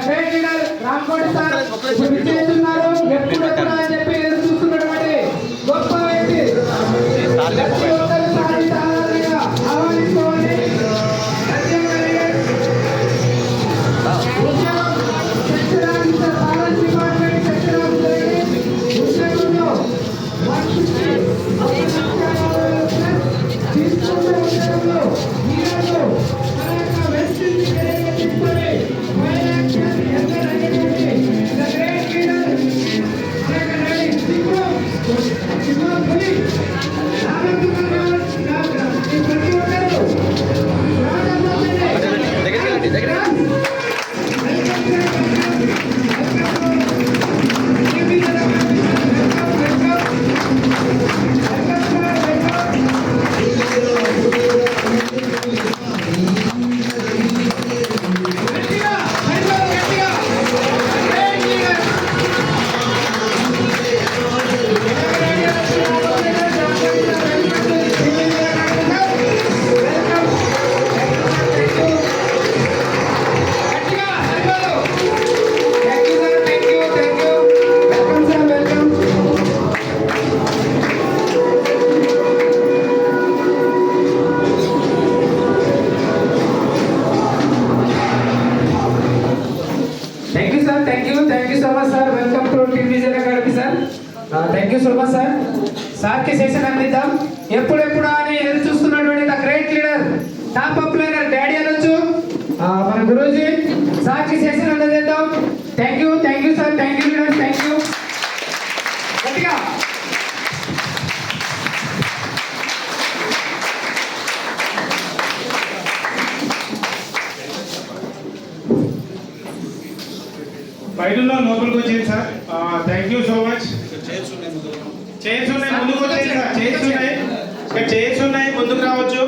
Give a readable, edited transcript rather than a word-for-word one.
Great leader Ramakoti sir విచ్చేస్తున్నారు. ఎప్పుడు అని చెప్పి ఎదురు చూస్తున్నటువంటి గొప్ప వ్యక్తి ప్రతి ఒక్కరు సాధించాలని ఆహ్వానించుకోవాలి. సార్కి సెషన్ అందిద్దాం. ఎప్పుడెప్పుడు అని ఎదురు చూస్తున్నటువంటి the great leader top up liner daddy అనొచ్చు మన గురూజీ సార్కి సెషన్ అందజేద్దాం. Thank you sir, thank you leaders, thank you. గట్టిగా బయటలో లోపలికి వచ్చేది sir. Thank you so much. Chairs ఉన్నాయి, ముందుకు వచ్చేది సార్. చైర్స్ ఉన్నాయి, ముందుకు రావచ్చు.